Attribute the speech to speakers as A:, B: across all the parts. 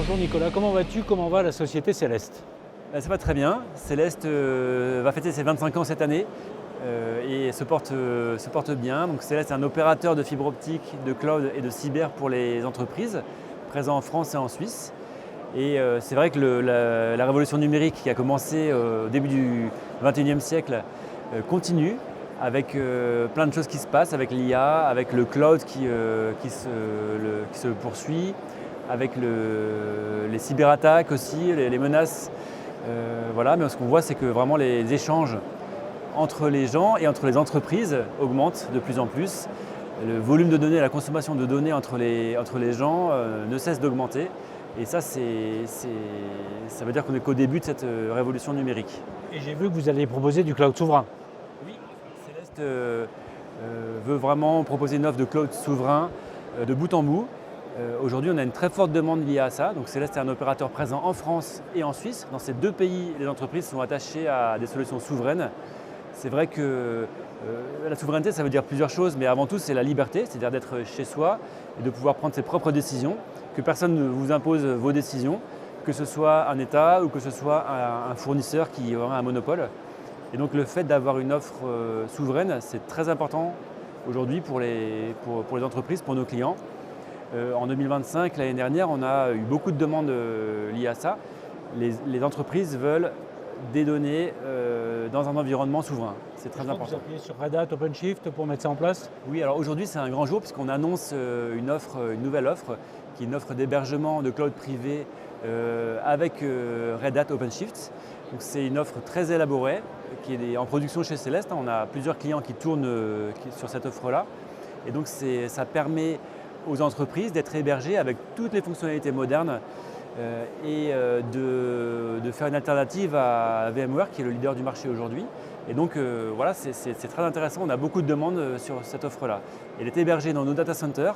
A: Bonjour Nicolas, comment vas-tu? Comment va la société Céleste?
B: Ça va très bien. Céleste va fêter ses 25 ans cette année et se porte bien. Donc Céleste est un opérateur de fibre optique, de cloud et de cyber pour les entreprises, présent en France et en Suisse. Et c'est vrai que la révolution numérique qui a commencé au début du XXIe siècle continue avec plein de choses qui se passent, avec l'IA, avec le cloud qui se poursuit, avec les cyberattaques aussi, les menaces. Voilà, mais ce qu'on voit, c'est que vraiment les échanges entre les gens et entre les entreprises augmentent de plus en plus. Le volume de données, la consommation de données entre les gens ne cesse d'augmenter. Et ça veut dire qu'on n'est qu'au début de cette révolution numérique.
A: Et j'ai vu que vous alliez proposer du cloud souverain.
B: Oui, Céleste veut vraiment proposer une offre de cloud souverain de bout en bout. Aujourd'hui, on a une très forte demande liée à ça. Donc Céleste est un opérateur présent en France et en Suisse. Dans ces deux pays, les entreprises sont attachées à des solutions souveraines. C'est vrai que la souveraineté, ça veut dire plusieurs choses, mais avant tout, c'est la liberté, c'est-à-dire d'être chez soi et de pouvoir prendre ses propres décisions, que personne ne vous impose vos décisions, que ce soit un État ou que ce soit un fournisseur qui aura un monopole. Et donc le fait d'avoir une offre souveraine, c'est très important aujourd'hui pour les entreprises, pour nos clients. En 2025, l'année dernière, on a eu beaucoup de demandes liées à ça. Les entreprises veulent des données dans un environnement souverain. C'est très important.
A: Vous appuyez sur Red Hat, OpenShift pour mettre ça en place?
B: Oui, alors aujourd'hui c'est un grand jour puisqu'on annonce une nouvelle offre qui est une offre d'hébergement de cloud privé avec Red Hat OpenShift. Donc c'est une offre très élaborée qui est en production chez Céleste. On a plusieurs clients qui tournent sur cette offre-là. Et donc ça permet aux entreprises d'être hébergées avec toutes les fonctionnalités modernes et de faire une alternative à VMware qui est le leader du marché aujourd'hui. Et donc voilà, c'est très intéressant, on a beaucoup de demandes sur cette offre-là. Elle est hébergée dans nos data centers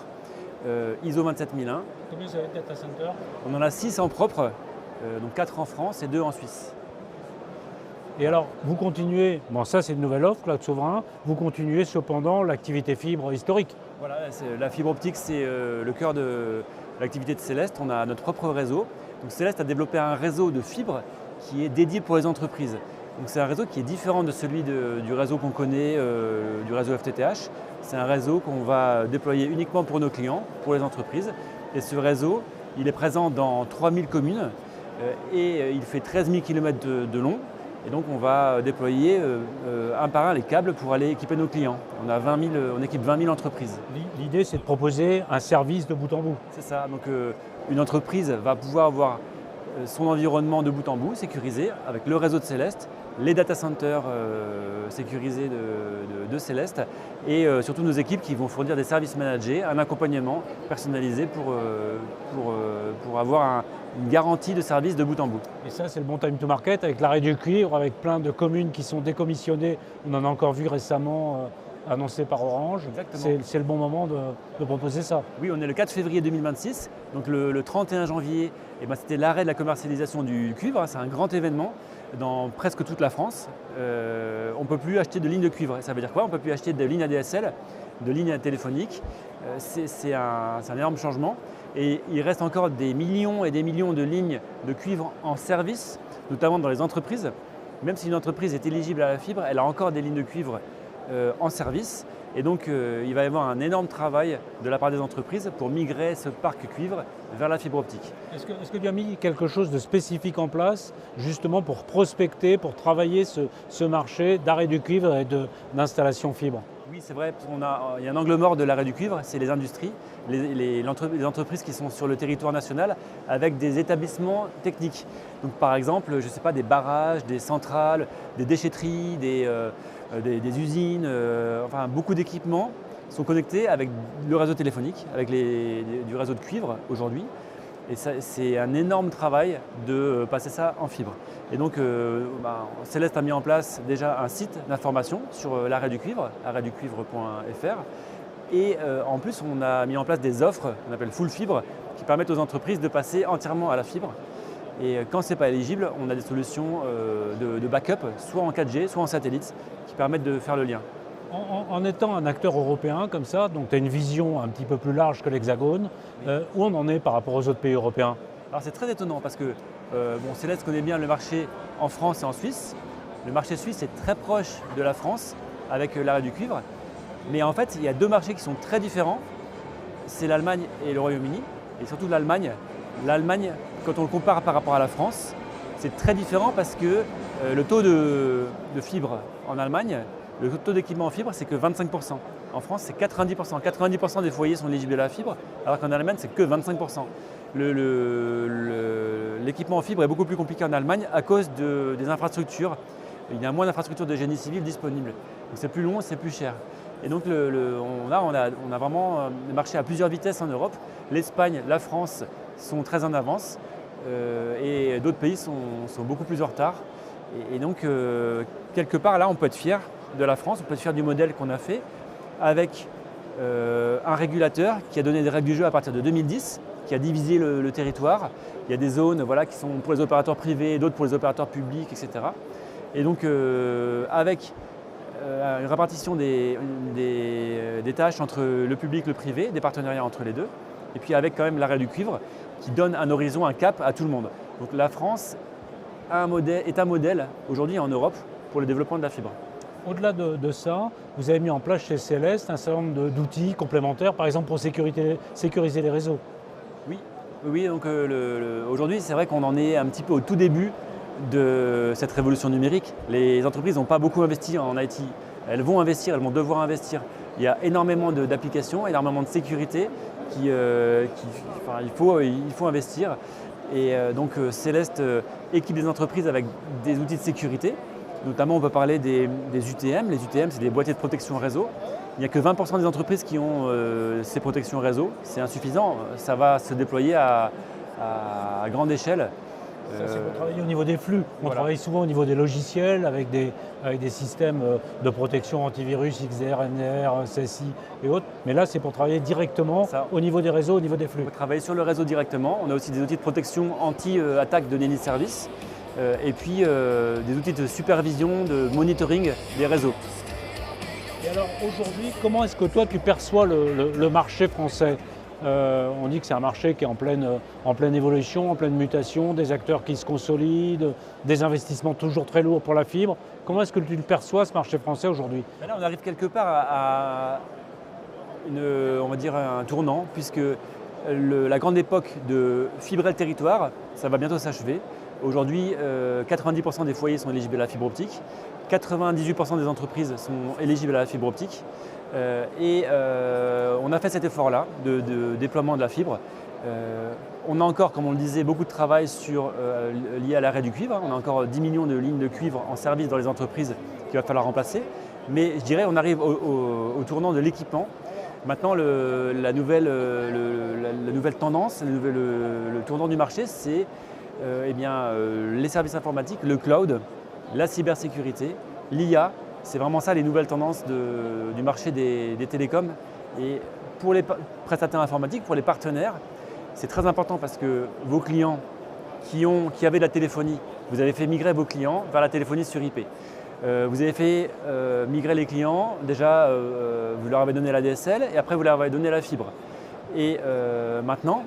B: ISO 27001.
A: Combien ça va être data center?
B: On en a 6 en propre, donc 4 en France et 2 en Suisse.
A: Et alors, vous continuez, bon ça c'est une nouvelle offre, cloud souverain, vous continuez cependant l'activité fibre historique.
B: Voilà, la fibre optique, c'est le cœur de l'activité de Céleste. On a notre propre réseau. Donc Céleste a développé un réseau de fibres qui est dédié pour les entreprises. Donc c'est un réseau qui est différent de celui du réseau qu'on connaît, du réseau FTTH. C'est un réseau qu'on va déployer uniquement pour nos clients, pour les entreprises. Et ce réseau, il est présent dans 3000 communes et il fait 13 000 km de long. Et donc on va déployer un par un les câbles pour aller équiper nos clients. On équipe 20 000 entreprises.
A: L'idée c'est de proposer un service de bout en bout.
B: C'est ça, donc une entreprise va pouvoir avoir son environnement de bout en bout, sécurisé, avec le réseau de Céleste, les data centers sécurisés de Céleste et surtout nos équipes qui vont fournir des services managés, un accompagnement personnalisé pour avoir une garantie de service de bout en bout.
A: Et ça c'est le bon time to market avec l'arrêt du cuivre, avec plein de communes qui sont décommissionnées. On en a encore vu récemment annoncé par Orange. C'est le bon moment de proposer ça.
B: Oui, on est le 4 février 2026, donc le 31 janvier, c'était l'arrêt de la commercialisation du cuivre. C'est un grand événement dans presque toute la France. On ne peut plus acheter de lignes de cuivre. Ça veut dire quoi? On ne peut plus acheter de lignes ADSL, de lignes téléphoniques. C'est un énorme changement. Et il reste encore des millions et des millions de lignes de cuivre en service, notamment dans les entreprises. Même si une entreprise est éligible à la fibre, elle a encore des lignes de cuivre en service. Et donc il va y avoir un énorme travail de la part des entreprises pour migrer ce parc cuivre vers la fibre optique.
A: Est-ce que tu as mis quelque chose de spécifique en place justement pour prospecter, pour travailler ce marché d'arrêt du cuivre et d'installation fibre?
B: Oui, c'est vrai, il y a un angle mort de l'arrêt du cuivre, c'est les industries, les entreprises qui sont sur le territoire national avec des établissements techniques. Donc par exemple, je ne sais pas, des barrages, des centrales, des déchetteries, des usines, enfin beaucoup d'équipements sont connectés avec le réseau téléphonique, avec du réseau de cuivre aujourd'hui. Et c'est un énorme travail de passer ça en fibre. Et donc Céleste a mis en place déjà un site d'information sur l'arrêt du cuivre, arrêtducuivre.fr. Et en plus, on a mis en place des offres qu'on appelle full fibre qui permettent aux entreprises de passer entièrement à la fibre. Et quand ce n'est pas éligible, on a des solutions de backup, soit en 4G, soit en satellite, qui permettent de faire le lien.
A: En étant un acteur européen comme ça, donc tu as une vision un petit peu plus large que l'Hexagone, où on en est par rapport aux autres pays européens?
B: Alors c'est très étonnant parce que Céleste connaît bien le marché en France et en Suisse. Le marché suisse est très proche de la France avec l'arrêt du cuivre. Mais en fait, il y a deux marchés qui sont très différents. C'est l'Allemagne et le Royaume-Uni. Et surtout l'Allemagne. L'Allemagne, quand on le compare par rapport à la France, c'est très différent parce que le taux de fibre en Allemagne, le taux d'équipement en fibre, c'est que 25%. En France, c'est 90%. 90% des foyers sont éligibles à la fibre, alors qu'en Allemagne, c'est que 25%. L'équipement en fibre est beaucoup plus compliqué en Allemagne à cause des infrastructures. Il y a moins d'infrastructures de génie civil disponibles. Donc c'est plus long, c'est plus cher. Et donc on a vraiment des marchés à plusieurs vitesses en Europe. L'Espagne, la France sont très en avance et d'autres pays sont beaucoup plus en retard. Et donc quelque part là, on peut être fier de la France, on peut être fier du modèle qu'on a fait avec un régulateur qui a donné des règles du jeu à partir de 2010, qui a divisé le territoire. Il y a des zones qui sont pour les opérateurs privés, d'autres pour les opérateurs publics, etc. Et donc avec une répartition des tâches entre le public et le privé, des partenariats entre les deux, et puis avec quand même l'arrêt du cuivre qui donne un horizon, un cap à tout le monde. Donc la France est un modèle aujourd'hui en Europe pour le développement de la fibre.
A: Au-delà de ça, vous avez mis en place chez Céleste un certain nombre d'outils complémentaires, par exemple pour sécuriser les réseaux.
B: Oui, donc aujourd'hui c'est vrai qu'on en est un petit peu au tout début de cette révolution numérique. Les entreprises n'ont pas beaucoup investi en IT. Elles vont investir, elles vont devoir investir. Il y a énormément d'applications, énormément de sécurité il faut investir. Et donc Céleste équipe des entreprises avec des outils de sécurité. Notamment, on peut parler des UTM. Les UTM, c'est des boîtiers de protection réseau. Il n'y a que 20% des entreprises qui ont ces protections réseau. C'est insuffisant. Ça va se déployer à grande échelle.
A: Ça, c'est pour travailler au niveau des flux. On travaille souvent au niveau des logiciels avec des systèmes de protection antivirus, XDR, MDR, CSI et autres. Mais là, c'est pour travailler directement au niveau des réseaux, au niveau des flux.
B: On peut travailler sur le réseau directement. On a aussi des outils de protection anti-attaque de Nenny Service. Et puis des outils de supervision, de monitoring des réseaux.
A: Et alors aujourd'hui, comment est-ce que toi tu perçois le marché français ? On dit que c'est un marché qui est en pleine évolution, en pleine mutation, des acteurs qui se consolident, des investissements toujours très lourds pour la fibre. Comment est-ce que tu le perçois, ce marché français aujourd'hui ?
B: Là, on arrive quelque part à un tournant, puisque la grande époque de fibrer le territoire, ça va bientôt s'achever. Aujourd'hui, 90% des foyers sont éligibles à la fibre optique, 98% des entreprises sont éligibles à la fibre optique. On a fait cet effort-là de déploiement de la fibre. On a encore, comme on le disait, beaucoup de travail lié à l'arrêt du cuivre. On a encore 10 millions de lignes de cuivre en service dans les entreprises qu'il va falloir remplacer. Mais je dirais on arrive au tournant de l'équipement. Maintenant, la nouvelle tendance, le tournant du marché, c'est les services informatiques, le cloud, la cybersécurité, l'IA. C'est vraiment ça les nouvelles tendances du marché des télécoms. Et pour les prestataires informatiques, pour les partenaires, c'est très important parce que vos clients qui avaient de la téléphonie, vous avez fait migrer vos clients vers la téléphonie sur IP. Vous avez fait migrer les clients, déjà vous leur avez donné la DSL et après vous leur avez donné la fibre. Et maintenant,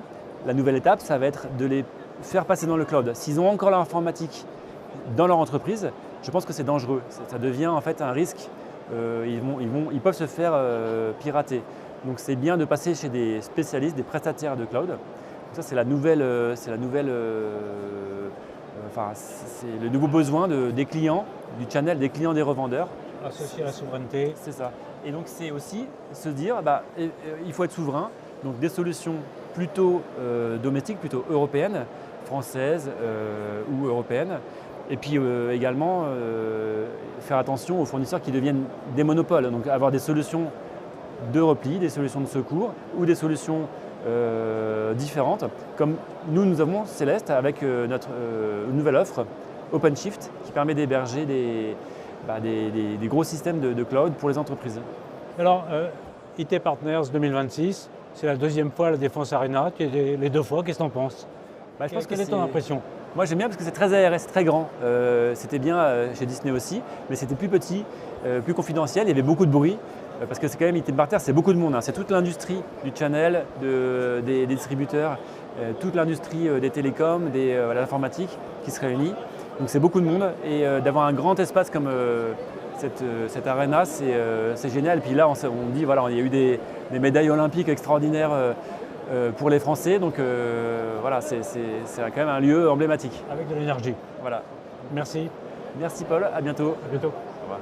B: la nouvelle étape, ça va être de les faire passer dans le cloud. S'ils ont encore l'informatique dans leur entreprise, je pense que c'est dangereux. Ça devient en fait un risque. Ils peuvent se faire pirater. Donc c'est bien de passer chez des spécialistes, des prestataires de cloud. Donc ça c'est le nouveau besoin des clients, du channel, des clients des revendeurs.
A: Associé à la souveraineté.
B: C'est ça. Et donc c'est aussi se dire, il faut être souverain. Donc des solutions plutôt domestiques, plutôt européennes, françaises ou européennes. Et puis également faire attention aux fournisseurs qui deviennent des monopoles. Donc avoir des solutions de repli, des solutions de secours ou des solutions différentes. Comme nous avons Céleste avec notre nouvelle offre OpenShift qui permet d'héberger des gros systèmes de cloud pour les entreprises.
A: Alors, IT Partners 2026, c'est la deuxième fois à la Défense Arena. Tu es les deux fois, qu'est-ce que tu en penses ? Quelle est ton impression ?
B: Moi j'aime bien parce que c'est très ARS, très grand. C'était bien chez Disney aussi, mais c'était plus petit, plus confidentiel, il y avait beaucoup de bruit. Parce que c'est quand même IT Partners, c'est beaucoup de monde, hein. C'est toute l'industrie du channel, des distributeurs toute l'industrie des télécoms, de l'informatique qui se réunit. Donc c'est beaucoup de monde et d'avoir un grand espace comme cette arena, c'est génial. Et puis là, on dit voilà, il y a eu des médailles olympiques extraordinaires pour les Français. Donc voilà, c'est quand même un lieu emblématique.
A: Avec de l'énergie.
B: Voilà.
A: Merci.
B: Merci Paul, à bientôt.
A: À bientôt.
B: Au revoir.